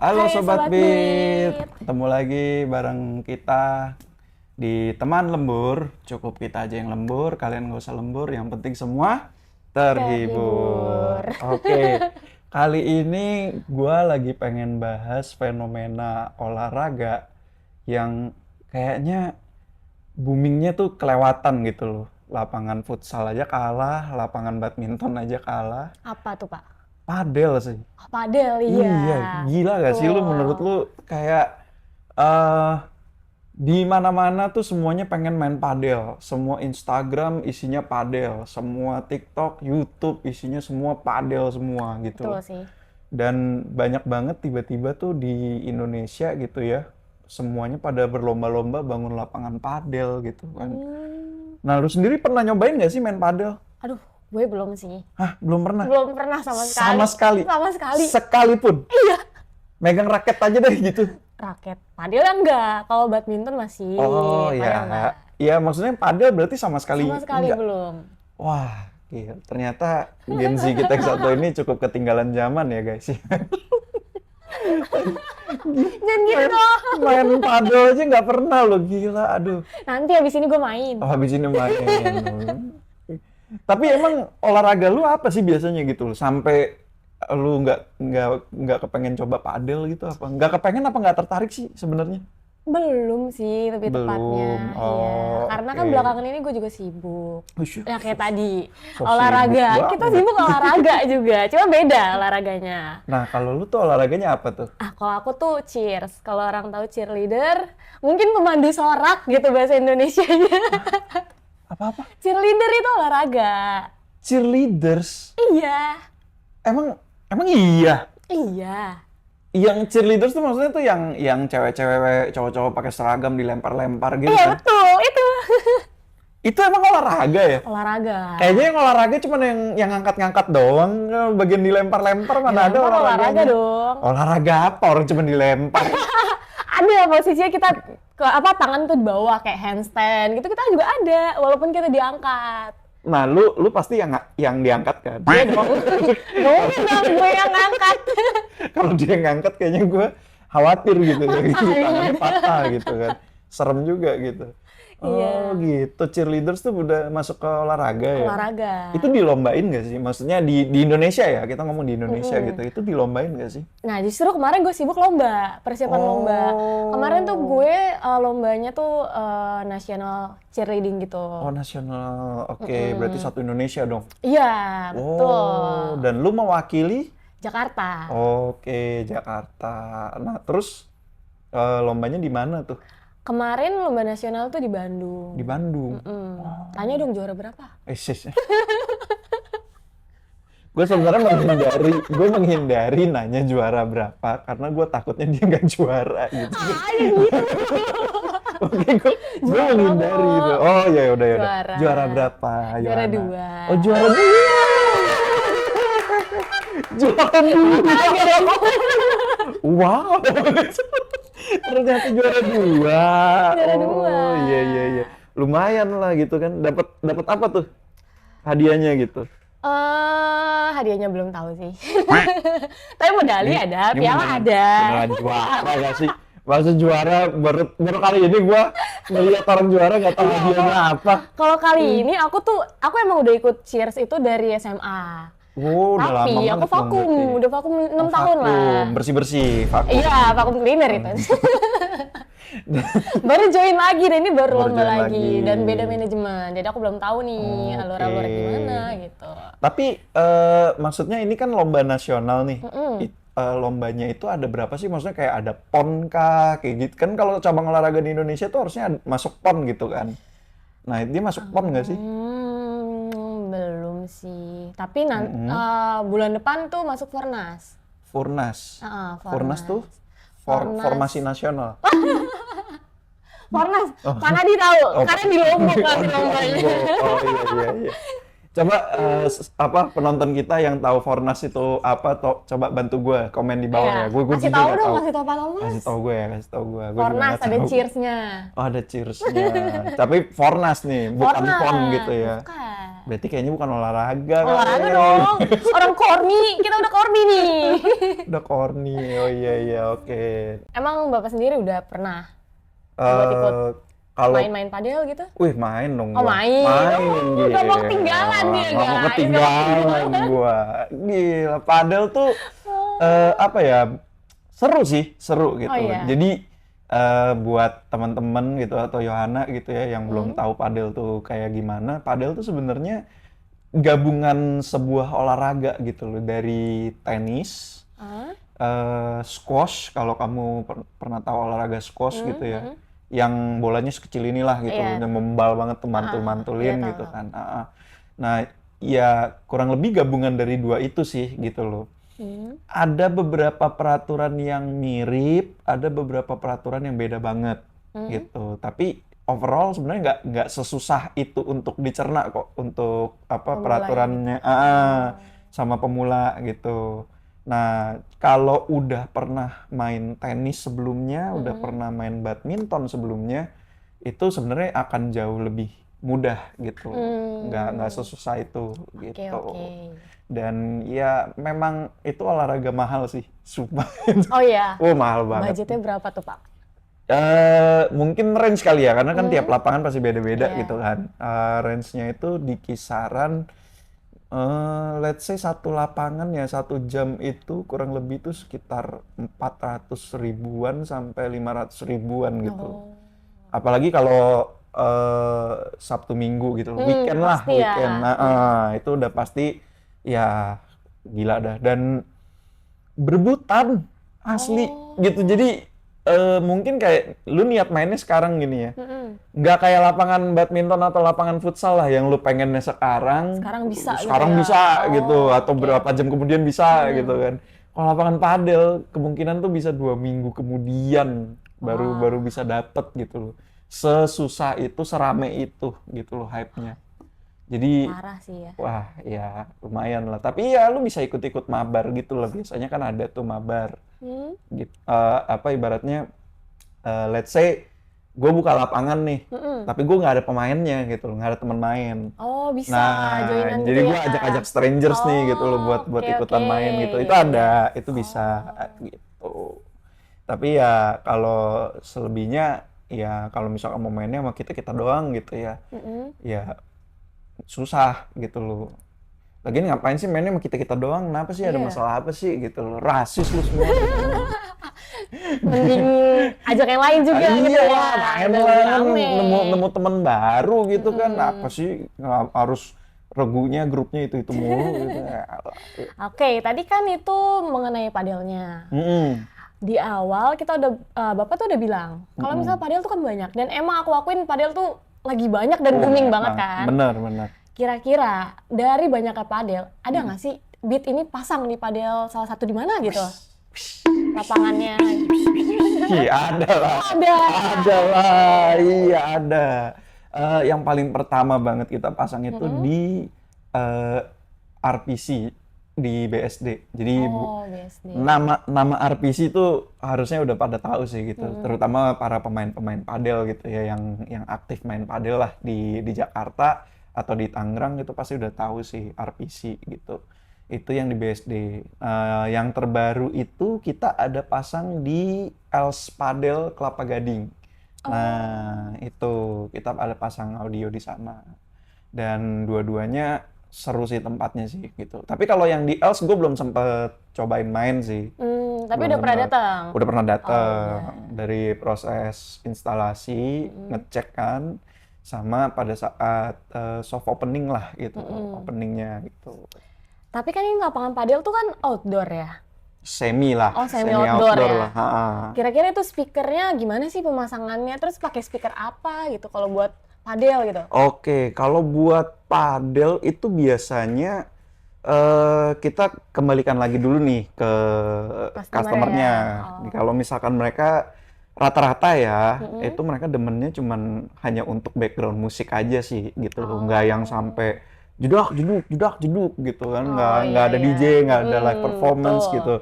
Halo Hai Sobat Sobat Beat, Beat. ketemu lagi bareng kita di teman lembur. Cukup kita aja yang lembur, kalian nggak usah lembur, yang penting semua terhibur. Terhibur. Oke, kali ini gua lagi pengen bahas fenomena olahraga yang kayaknya boomingnya tuh kelewatan gitu loh. Lapangan futsal aja kalah, lapangan badminton aja kalah, Apa tuh, Pak? padel sih. Oh, padel, iya. Iya, gila gak sih lu menurut Betul. lu kayak eh di mana-mana tuh semuanya pengen main padel. Semua Instagram isinya padel, semua TikTok, YouTube isinya semua padel semua gitu Betul loh. sih. Dan banyak banget tiba-tiba tuh di Indonesia gitu ya, semuanya pada berlomba-lomba bangun lapangan padel gitu kan. Nah, lu sendiri pernah nyobain gak sih main padel? Aduh, gue belum sih. Hah, belum pernah? Belum pernah sama sekali. Sama sekali? Sama sekali. Sekalipun? Iya. Megang raket aja deh gitu. Raket. Padel enggak. Kalau badminton masih. Oh Padel ya, enggak. ya maksudnya padel berarti sama sekali Sama sekali enggak. belum. Wah, gila. Ternyata Gen Z kita yang satu ini cukup ketinggalan zaman ya guys. Jangan gitu dong. Main padel aja nggak pernah loh, gila. Aduh. Nanti habis ini gue main. Oh, habis ini main. Tapi emang olahraga lu apa sih biasanya gitu loh? Sampai lu nggak kepengen coba padel gitu apa? Nggak kepengen apa nggak tertarik sih sebenarnya? Belum sih, lebih Belum. tepatnya. Oh, Iya. Karena kan oke. belakangan ini gue juga sibuk. Ush, Ya kayak tadi, so olahraga. sibuk Kita banget. sibuk olahraga juga, cuma beda olahraganya. Nah, kalau lu tuh olahraganya apa tuh? Kalau aku tuh cheers. Kalau orang tahu cheerleader, mungkin pemandu sorak gitu bahasa Indonesianya. Apa-apa? Cheerleader itu olahraga. Cheerleaders? Iya, Emang iya? iya. Yang cheerleaders tuh maksudnya tuh yang cewek-cewek, cowok-cowok pakai seragam dilempar-lempar gitu Iya kan? betul, itu. Itu emang olahraga ya? Olahraga. Kayaknya yang olahraga cuma yang ngangkat-ngangkat doang, bagian dilempar-lempar mana ada Dilempar olahraga olahraganya? dong. Olahraga apa? Orang cuma dilempar. Ada posisinya kita ke tangan tuh di bawah kayak handstand gitu, kita juga ada walaupun kita diangkat. Nah, lu pasti yang diangkat kan? Iya dong. Mungkin dong gue yang ngangkat. Kalau dia ngangkat kayaknya gue khawatir gitu, tangannya patah gitu kan. Serem juga gitu. Iya. Oh gitu, cheerleaders tuh udah masuk ke olahraga ya? Olahraga. Itu dilombain nggak sih? Maksudnya di Indonesia ya, kita ngomong di Indonesia gitu, itu dilombain nggak sih? Nah justru kemarin gue sibuk lomba, persiapan lomba. Kemarin tuh gue lombanya tuh national cheerleading gitu. Oh nasional, oke, berarti satu Indonesia dong? Iya, Oh, betul. dan lu mewakili? Jakarta. Oke, Jakarta. Nah terus lombanya di mana tuh? Kemarin lomba nasional tuh di Bandung. Di Bandung? Tanya dong juara berapa? Sis. Gue sebenarnya menghindari nanya juara berapa karena gue takutnya dia nggak juara gitu. Gitu. Oke, gue menghindari itu. Oh ya udah. Juara. Juara berapa? Juara Yohana? 2. Oh juara 2. Juara 2. Wow. Ternyata juara 2. Juara Oh 2. iya. Lumayan lah gitu kan. Dapat apa tuh? Hadiahnya gitu. Hadiahnya belum tahu sih. Tapi medali ada, piala ada. Beneran juara gak sih? Maksud juara baru kali ini gua melihat orang juara gak tahu hadiahnya apa. Kalau kali ini aku emang udah ikut cheers itu dari SMA. Oh, udah lama Tapi banget aku dong vakum, berarti. udah vakum 6 tahun lah. Bersih-bersih, vakum. Iya, vakum cleaner itu. Baru join lagi, dan ini baru Baru lomba join lagi. lagi. Dan beda manajemen. Jadi aku belum tahu nih alur-alur Oke. gimana gitu. Tapi maksudnya ini kan lomba nasional nih. Lombanya itu ada berapa sih? Maksudnya kayak ada PON kah? Kayak gitu. Kan kalau cabang olahraga di Indonesia tuh harusnya masuk PON gitu kan. Nah, dia masuk PON nggak sih? Belum sih. Tapi bulan depan tuh masuk Fornas. Furnas. Fornas. Furnas tuh Fornas. formasi nasional. Fornas, mana di tahu? Karena di Lombok kan di lombanya. Oh iya. Coba penonton kita yang tahu Fornas itu apa, coba bantu gue komen di bawah ya. Gue Kasih juga tahu nggak dong, tahu. kasih tahu Pak Thomas. Kasih tahu gue. Gue juga Fornas nggak ada tahu. cheersnya. Oh ada cheersnya. Tapi Fornas nih, bukan Fornas. PON gitu ya. Bukan. Berarti kayaknya bukan olahraga kan? Olahraga dong. Orang corny, kita udah corny nih. Udah corny. Oh iya oke. Emang Bapak sendiri udah pernah Eh ikut kalau main-main padel gitu? wih main dong Oh gua. main. Main Gak mau gila. ketinggalan dia Nggak mau guys. ketinggalan gua. Gila, padel tuh apa ya? Seru gitu. Oh, iya. Jadi buat teman-teman gitu atau Yohana gitu ya yang belum tahu padel tuh kayak gimana. Padel tuh sebenarnya gabungan sebuah olahraga gitu loh, dari tenis, Hah? squash kalau kamu pernah tahu olahraga squash gitu ya, yang bolanya sekecil inilah gitu Iya. loh, dan membal banget tuh mantul-mantulin iya, gitu tahu. kan. Nah ya kurang lebih gabungan dari dua itu sih gitu loh. Ada beberapa peraturan yang mirip, ada beberapa peraturan yang beda banget gitu. Tapi overall sebenarnya nggak sesusah itu untuk dicerna kok, untuk apa Pemula peraturannya sama pemula gitu. Nah, kalau udah pernah main tenis sebelumnya, udah pernah main badminton sebelumnya, itu sebenarnya akan jauh lebih mudah gitu. Nggak sesusah itu Oke, gitu. oke. Dan ya memang itu olahraga mahal sih, sumpah. Oh iya. Oh mahal banget. Budgetnya berapa tuh Pak? Mungkin range kali ya, karena kan tiap lapangan pasti beda-beda Iya. gitu kan. Range-nya itu di kisaran, let's say satu lapangan ya 1 jam itu kurang lebih tuh sekitar 400 ribuan sampai 500 ribuan gitu. Oh. Apalagi kalau Sabtu Minggu gitu loh, weekend lah, pasti ya. weekend. Itu udah pasti ya gila dah. Dan berebutan asli gitu. Jadi mungkin kayak lu niat mainnya sekarang gini ya, nggak kayak lapangan badminton atau lapangan futsal lah yang lu pengennya sekarang Sekarang bisa gitu ya. gitu, atau oke. berapa jam kemudian bisa gitu kan. Kalau lapangan padel kemungkinan tuh bisa 2 minggu kemudian baru bisa dapet gitu loh. Sesusah itu, serame itu gitu loh hype-nya. Jadi Parah sih ya. wah ya lumayan lah. Tapi ya lu bisa ikut-ikut mabar gitu lah. Biasanya kan ada tuh mabar. Gitu. Apa ibaratnya, let's say gue buka lapangan nih, tapi gue nggak ada pemainnya gitu loh, nggak ada temen main. Oh bisa Nah, joinan jadi gitu gue ya. ajak-ajak strangers nih gitu loh buat oke, ikutan oke. main gitu. Itu ada, itu bisa gitu. Tapi ya kalau selebihnya ya kalau misalkan mau mainnya sama kita doang gitu ya, ya susah gitu loh. Lagian ngapain sih mainnya sama kita doang? Kenapa sih? Ada Iya. masalah apa sih gitu loh? Rasis lu semua. Mending ajak yang lain juga gitu Iya ya. lah, main Udah lah kan, rame. nemu teman baru gitu kan. Apa sih harus regunya grupnya itu mulu gitu. Ya, Oke, tadi kan itu mengenai padelnya. Di awal kita udah Bapak tuh udah bilang kalau misal padel tuh kan banyak, dan emang aku akuin padel tuh lagi banyak dan booming banget kan. Bener. Kira-kira dari banyaknya padel, ada nggak sih beat ini pasang di padel salah satu di mana gitu? Lapangannya. Iya ada lah. Ada. Ada lah, iya ada. Yang paling pertama banget kita pasang itu di RPC di BSD. Jadi Oh, BSD. nama RPC itu harusnya udah pada tahu sih gitu. Terutama para pemain-pemain padel gitu ya yang aktif main padel lah di Jakarta atau di Tangerang itu pasti udah tahu sih RPC gitu. Itu yang di BSD. Yang terbaru itu kita ada pasang di Els Padel Kelapa Gading. Nah, itu kita ada pasang audio di sana. Dan dua-duanya seru sih tempatnya sih gitu. Tapi kalau yang di Els gue belum sempet cobain main sih. Tapi Belum udah pernah sempet. datang. Udah pernah datang. iya. Dari proses instalasi, ngecek kan, sama pada saat soft opening lah gitu, openingnya gitu. Tapi kan ini lapangan padel tuh kan outdoor ya. Semi lah, Oh, semi outdoor ya. lah. Kira-kira itu speakernya gimana sih pemasangannya? Terus pakai speaker apa gitu kalau buat padel gitu? Oke, kalau buat padel itu biasanya kita kembalikan lagi dulu nih ke customernya. ya. Kalau misalkan mereka rata-rata ya, itu mereka demennya cuman hanya untuk background musik aja sih gitu loh, nggak yang sampai jedak jeduk gitu kan, nggak ada iya. DJ, nggak ada live performance betul. gitu.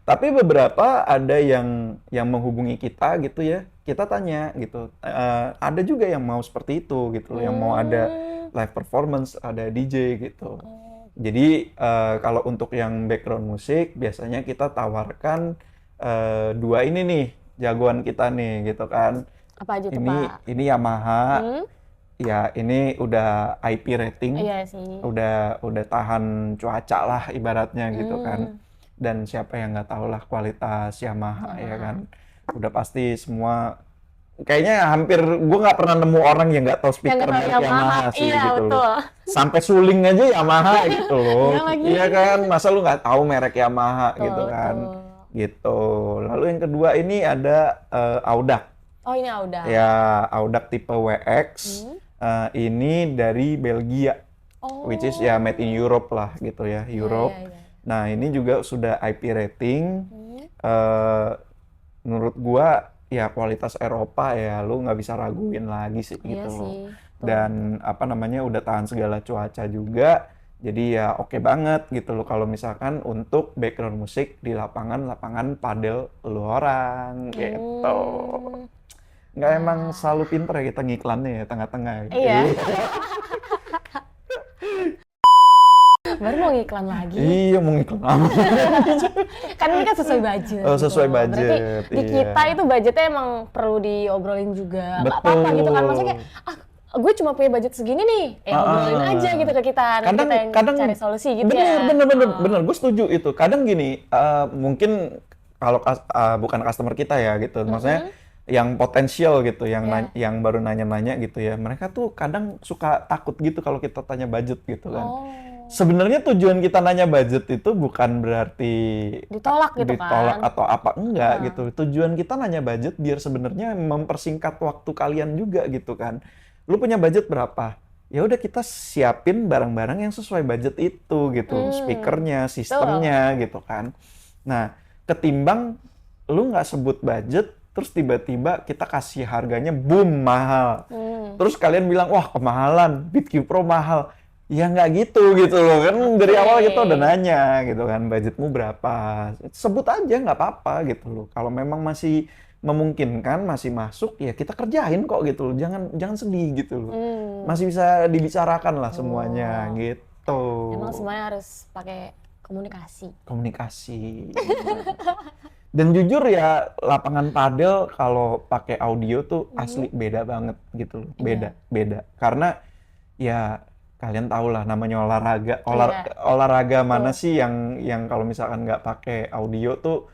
Tapi beberapa ada yang menghubungi kita gitu ya, kita tanya gitu, ada juga yang mau seperti itu gitu loh, yang mau ada live performance, ada DJ gitu. Jadi kalau untuk yang background musik biasanya kita tawarkan dua ini nih jagoan kita nih gitu kan. Apa aja tuh, Pak? Ini Yamaha. Ya ini udah IP rating. Iya sih. Udah tahan cuaca lah ibaratnya gitu kan. Dan siapa yang nggak tahu lah kualitas Yamaha ya kan. Udah pasti semua kayaknya hampir gue nggak pernah nemu orang yang nggak tahu speaker merek Yamaha sih iya, gitu betul. loh. Sampai suling aja Yamaha gitu loh. Iya kan, masa lu nggak tahu merek Yamaha gitu kan. Gitu. Lalu yang kedua ini ada Audac. Oh, ini Audac. Ya, Audac tipe WX. Ini dari Belgia. Which is ya made in Europe lah gitu ya, Europe. Iya. Nah, ini juga sudah IP rating. Menurut gua ya kualitas Eropa ya lu nggak bisa raguin lagi sih gitu loh. Dan apa namanya udah tahan segala cuaca juga. Jadi ya oke banget gitu loh kalau misalkan untuk background musik di lapangan padel lu orang gitu. Nggak emang selalu pinter ya kita ngiklannya ya tengah-tengah. Iya. Baru mau ngiklan lagi. Iya, mau ngiklan lama. Kan ini kan sesuai budget. Oh, sesuai gitu. budget. Berarti di kita itu budgetnya emang perlu diobrolin juga. Nggak apa-apa gitu kan. Maksudnya kayak, gue cuma punya budget segini nih. Obrolin aja gitu ke kita. Nanti kita yang cari solusi gitu ya. Bener. Gue setuju itu. Kadang gini, mungkin kalau bukan customer kita ya gitu. Maksudnya yang potensial gitu, yang baru nanya-nanya gitu ya. Mereka tuh kadang suka takut gitu kalau kita tanya budget gitu kan. Sebenarnya tujuan kita nanya budget itu bukan berarti ditolak gitu ditolak kan. atau apa enggak gitu. Tujuan kita nanya budget biar sebenarnya mempersingkat waktu kalian juga gitu kan. Lu punya budget berapa? Ya udah kita siapin barang-barang yang sesuai budget itu gitu. Speakernya, sistemnya gitu kan. Nah, ketimbang lu nggak sebut budget terus tiba-tiba kita kasih harganya boom mahal. Terus kalian bilang, wah kemahalan, BeatQ Pro mahal. Ya nggak gitu loh kan. Dari awal kita udah nanya gitu kan, budgetmu berapa. Sebut aja nggak apa-apa gitu loh. Kalau memang masih memungkinkan, masih masuk, ya kita kerjain kok gitu loh. Jangan sedih gitu loh. Masih bisa dibicarakan lah semuanya gitu. Emang semuanya harus pakai komunikasi. Dan jujur ya lapangan padel kalau pakai audio tuh asli beda banget gitu loh. Beda. Karena ya kalian tahu lah namanya olahraga. Olahraga mana sih yang kalau misalkan nggak pakai audio tuh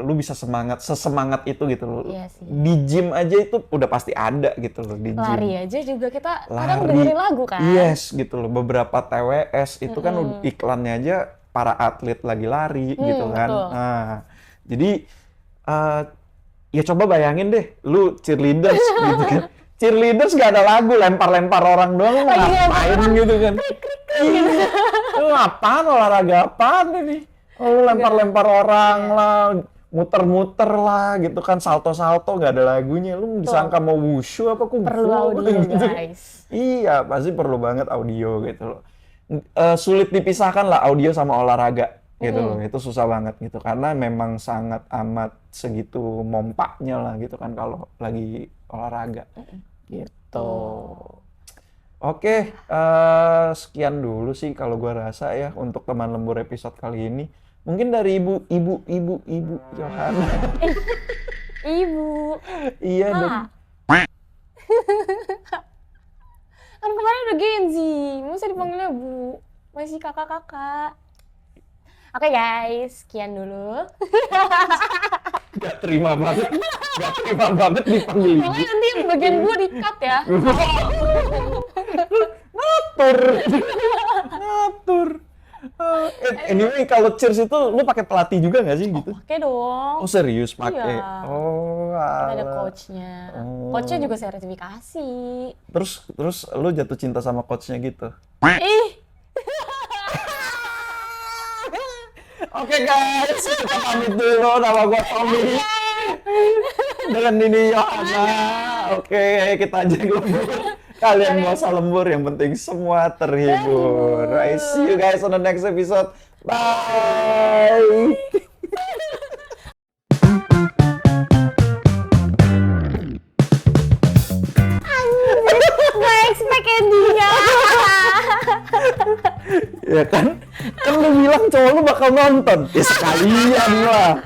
lu bisa sesemangat itu gitu loh. Iya sih. Di gym aja itu udah pasti ada gitu loh di gym. Lari aja juga kita kadang dengerin lagu kan. Yes gitu loh. Beberapa TWS itu kan iklannya aja para atlet lagi lari gitu kan. Betul. Nah, jadi ya coba bayangin deh lu cheerleaders gitu kan. Cheerleaders gak ada lagu, lempar-lempar orang doang, lu ngapain gitu kan. Lu apaan, olahraga apaan ini? Lu lempar-lempar orang lah, muter-muter lah gitu kan, salto-salto gak ada lagunya. Lu disangka mau wushu apa kungfu? Perlu audio gitu. guys. Iya, pasti perlu banget audio gitu loh. Sulit dipisahkan lah audio sama olahraga gitu loh. Itu susah banget gitu, karena memang sangat amat segitu mompaknya lah gitu kan kalau lagi olahraga. Gitu. Oke, sekian dulu sih kalau gue rasa ya untuk teman lembur episode kali ini. Mungkin dari ibu Yohana. Ibu. Iya dong. Kan kemarin udah Gen Z, masa dipanggilnya Bu? Masih kakak-kakak. Oke guys, sekian dulu. Gak terima banget dipanggil ibu. Pokoknya nanti yang bagian gue di-cut ya. Ngatur. Anyway, kalau cheers itu lu pakai pelatih juga nggak sih gitu? Oke dong. Oh serius pakai? Iya. Oh, Kita ada alah. coachnya. Coachnya juga sertifikasi. Terus lu jatuh cinta sama coachnya gitu? Ih, Oke guys, kita pamit dulu. Nama gue Tommy. Dengan Nini Yohana. Oke, kita aja lembur. Kalian nggak usah lembur, yang penting semua terhibur. I see you guys on the next episode. Bye. nggak expect endingnya. Ya kan? Kan lu bilang cowok lu bakal nonton. Ya sekalian lah.